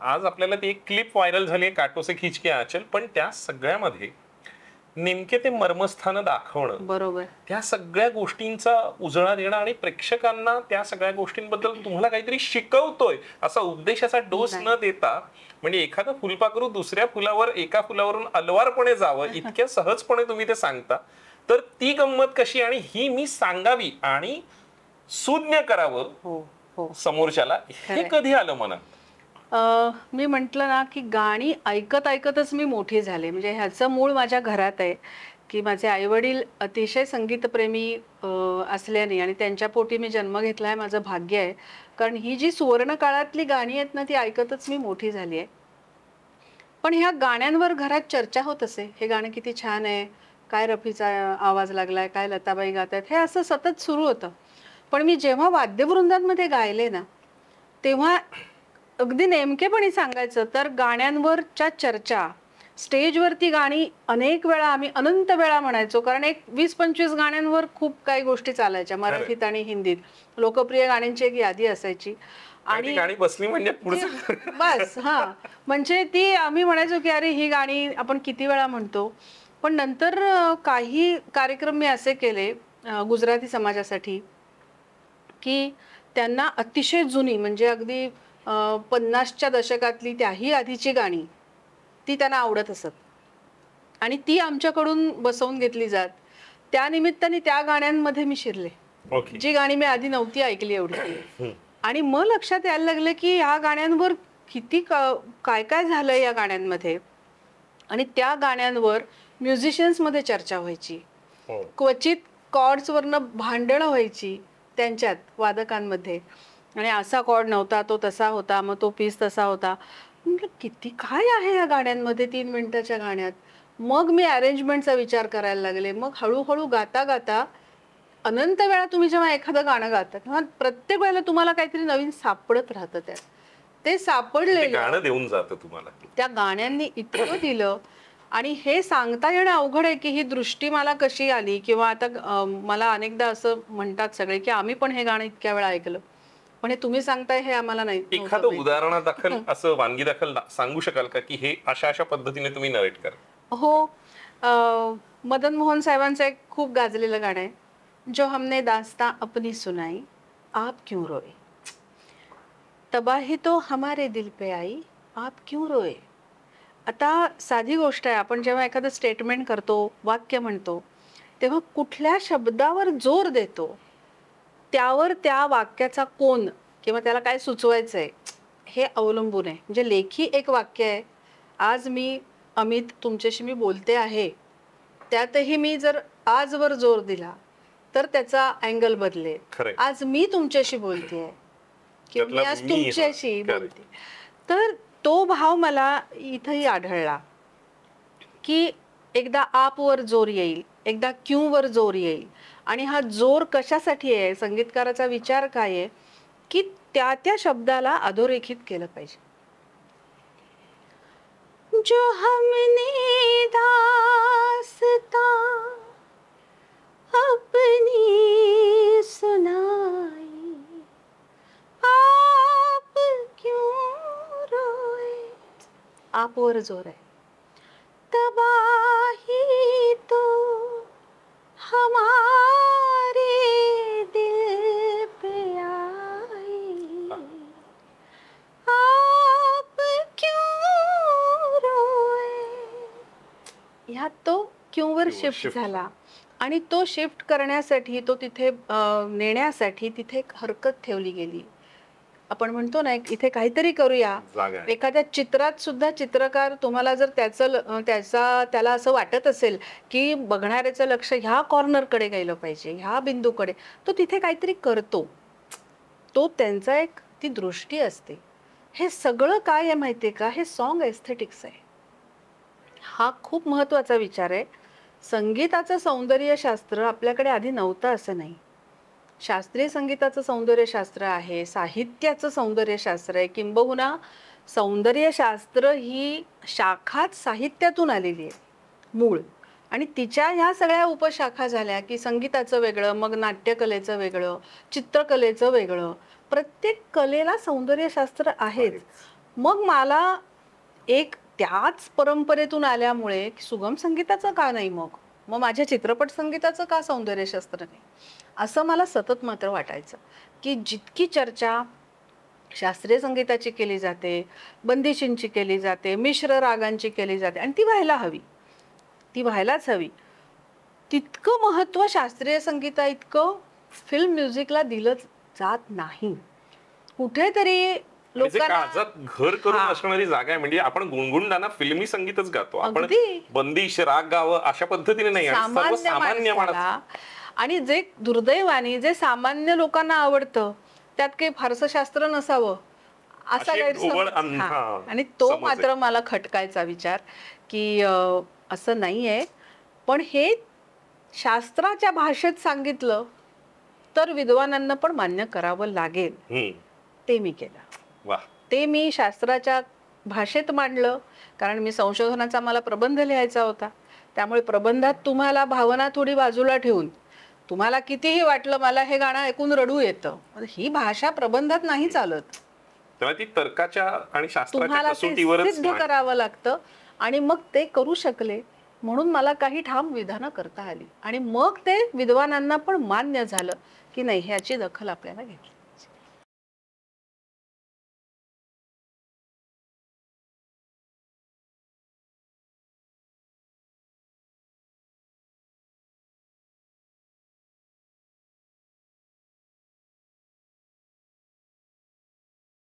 आज आपल्याला ती एक क्लिप व्हायरल झाली आहे, काटो से खींच के आंचल, पण त्या सगळ्यामध्ये नेमके ते मर्मस्थान दाखवणं, बरोबर. त्या सगळ्या गोष्टींचा उजळा देणं आणि प्रेक्षकांना त्या सगळ्या गोष्टींबद्दल तुम्हाला काहीतरी शिकवतोय असा उपदेशाचा डोस न देता, म्हणजे एखादं फुलपाखरू दुसऱ्या फुलावर एका फुलावरून अलवारपणे जावं इतक्या सहजपणे तुम्ही ते सांगता, तर ती गंमत कशी आणि ही मी सांगावी आणि सुज्ञ करावं हो हो. समोरच्याला, हे कधी आलं मनात? मी म्हटलं ना की गाणी ऐकत ऐकतच मी मोठी झाले. म्हणजे ह्याचं मूळ माझ्या घरात आहे की माझे आईवडील अतिशय संगीतप्रेमी असल्याने आणि त्यांच्या पोटी मी जन्म घेतला आहे, माझं भाग्य आहे. कारण ही जी सुवर्ण काळातली गाणी आहेत ना ती ऐकतच मी मोठी झाली आहे. पण ह्या गाण्यांवर घरात चर्चा होत असे, हे गाणं किती छान आहे, काय रफीचा आवाज लागलाय, काय लताबाई गात आहेत, हे असं सतत सुरू होतं. पण मी जेव्हा वाद्यवृंदांमध्ये गायले ना तेव्हा अगदी नेमकेपणी सांगायचं तर गाण्यांवरच्या चर्चा, स्टेजवरती गाणी अनेक वेळा आम्ही अनंत वेळा म्हणायचो, कारण एक 20-25 गाण्यांवर खूप काही गोष्टी चालायच्या मराठीत आणि हिंदीत. लोकप्रिय गाण्यांची एक यादी असायची आणि गाणी बसली म्हणजे पुढचं बस. हा, म्हणजे ती आम्ही म्हणायचो की अरे ही गाणी आपण किती वेळा म्हणतो. पण नंतर काही कार्यक्रम मी असे केले गुजराती समाजासाठी की त्यांना अतिशय जुनी, म्हणजे अगदी 50च्या दशकातली त्याही आधीची गाणी ती त्यांना आवडत असत आणि ती आमच्याकडून बसवून घेतली जात. त्या निमित्ताने त्या गाण्यांमध्ये मी शिरले, जी गाणी मी आधी नव्हती ऐकली एवढी. आणि मग लक्षात यायला लागलं की ह्या गाण्यांवर किती काय काय झालंय या गाण्यांमध्ये. आणि त्या गाण्यांवर म्युझिशियन्स मध्ये चर्चा व्हायची, क्वचित कॉर्ड्सवरनं भांडणं व्हायची त्यांच्यात वादकांमध्ये, आणि असा कॉर्ड नव्हता तो तसा होता, मग तो पीस तसा होता. म्हटलं किती काय आहे या गाण्यांमध्ये, 3 मिनिटाच्या गाण्यात. मग मी अरेंजमेंटचा विचार करायला लागले. मग हळूहळू गाता गाता अनंत वेळा तुम्ही जेव्हा एखादं गाणं गाता तेव्हा प्रत्येक वेळेला तुम्हाला काहीतरी नवीन सापडत राहतं त्यात. ते सापडलेलं गाणं देऊन जातं तुम्हाला, त्या गाण्यांनी इतकं दिलं. आणि हे सांगता येणं अवघड आहे की ही दृष्टी मला कशी आली, किंवा आता मला अनेकदा असं म्हणतात सगळे की आम्ही पण हे गाणं इतक्या वेळा ऐकलं, पण हे तुम्ही सांगताय हे आम्हाला नाही. एखादं उदाहरणादाखल असं वानगी दाखल सांगू शकाल का की हे अशा अशा पद्धतीने तुम्ही नरेट करा? हो. मदन मोहन साहेबांचं एक खूप गाजलेलं गाणं आहे, जो हमने दास्तां अपनी सुनाई आप क्यों रोए, तबाही तो हमारे दिल पे आई आप क्यों रोए. आता साधी गोष्ट आहे, आपण जेव्हा एखादं स्टेटमेंट करतो, वाक्य म्हणतो, तेव्हा कुठल्या शब्दावर जोर देतो त्यावर त्या वाक्याचा कोन किंवा त्याला काय सुचवायचंय हे अवलंबून आहे. म्हणजे लेखी एक वाक्य आहे, आज मी अमित तुमच्याशी मी बोलते आहे, त्यातही मी जर आजवर जोर दिला तर त्याचा अँगल बदलेल. आज मी तुमच्याशी बोलते आहे किंवा मी आज तुमच्याशी बोलते, तर तो भाव मला इथंही आढळला की एकदा आप वर जोर येईल, एकदा क्यों वर जोर येईल. आणि हा जोर कशासाठी आहे, संगीतकाराचा विचार काय आहे की त्या त्या शब्दाला अधोरेखित केलं पाहिजे. जो हमने दास्तां अपनी सुनाई आप क्यों रोए, आप वर जोर आहे. तबाही तो हमारे दिल पे आई आप क्यों रोए. ह्यात तो क्यों वर शिफ्ट झाला, आणि तो शिफ्ट करण्यासाठी, तो तिथे नेण्यासाठी तिथे एक हरकत ठेवली गेली. आपण म्हणतो ना इथे काहीतरी करूया. एखाद्या चित्रात सुद्धा चित्रकार तुम्हाला जर त्याला असं वाटत असेल की बघणाऱ्याचं लक्ष ह्या कॉर्नरकडे गेलं पाहिजे, ह्या बिंदूकडे, तो तिथे काहीतरी करतो. तो त्यांचा एक ती दृष्टी असते. हे सगळं काय आहे माहितीये का, हे सॉन्ग एस्थेटिक्स आहे. हा खूप महत्वाचा विचार आहे. संगीताचं सौंदर्यशास्त्र आपल्याकडे आधी नव्हतं असं नाही. शास्त्रीय संगीताचं सौंदर्यशास्त्र आहे, साहित्याचं सौंदर्यशास्त्र आहे, किंबहुना सौंदर्यशास्त्र ही शाखाच साहित्यातून आलेली आहे मूळ. आणि तिच्या ह्या सगळ्या उपशाखा झाल्या की संगीताचं वेगळं, मग नाट्यकलेचं वेगळं, चित्रकलेचं वेगळं. प्रत्येक कलेला सौंदर्यशास्त्र आहेच. मग मला एक त्याच परंपरेतून आल्यामुळे सुगम संगीताचं का नाही, मग माझ्या चित्रपट संगीताचं का सौंदर्यशास्त्र नाही, असं मला सतत मात्र वाटायचं. की जितकी चर्चा शास्त्रीय संगीताची केली जाते, बंदिशींची केली जाते, मिश्र रागांची केली जाते, आणि ती व्हायला हवी, ती व्हायलाच हवी, तितकं महत्त्व शास्त्रीय संगीता इतकं फिल्म म्युझिकला दिलं जात नाही. कुठेतरी म्हणजे लोकांना काळजात घर करून हा. असणारी जागा आहे. म्हणजे आपण गुणगुणताना फिल्मी संगीतच गातो, आपण अगदी. बंदिश राग गावं अशा पद्धतीने नाही. आणि सर्वसामान्य माणूस माणसाला, आणि जे दुर्दैवाने जे सामान्य लोकांना आवडतं त्यात काही फारसं शास्त्र नसावं असा अशी एक ढोबळ गैरसमज. हा. हा, आणि तो समज आहे. मात्र मला खटकायचा विचार की असं नाहीये, पण हे शास्त्राच्या भाषेत सांगितलं तर विद्वानांना पण मान्य करावं लागेल. ते मी केलं. वा. ते मी शास्त्राच्या भाषेत मांडलं, कारण मी संशोधनाचा मला प्रबंध लिहायचा होता. त्यामुळे प्रबंधात तुम्हाला भावना थोडी बाजूला ठेवून, तुम्हाला कितीही वाटलं मला हे गाणं ऐकून रडू येतं, ही भाषा प्रबंधात नाही चालत. तेव्हा ती तर्काच्या आणि शास्त्राच्या तुम्हाला ते कसोटीवरच सिद्ध करावं लागतं, आणि मग ते करू शकले म्हणून मला काही ठाम विधानं करता आली, आणि मग ते विद्वानांना पण मान्य झालं की नाही, ह्याची दखल आपल्याला घ्यायची.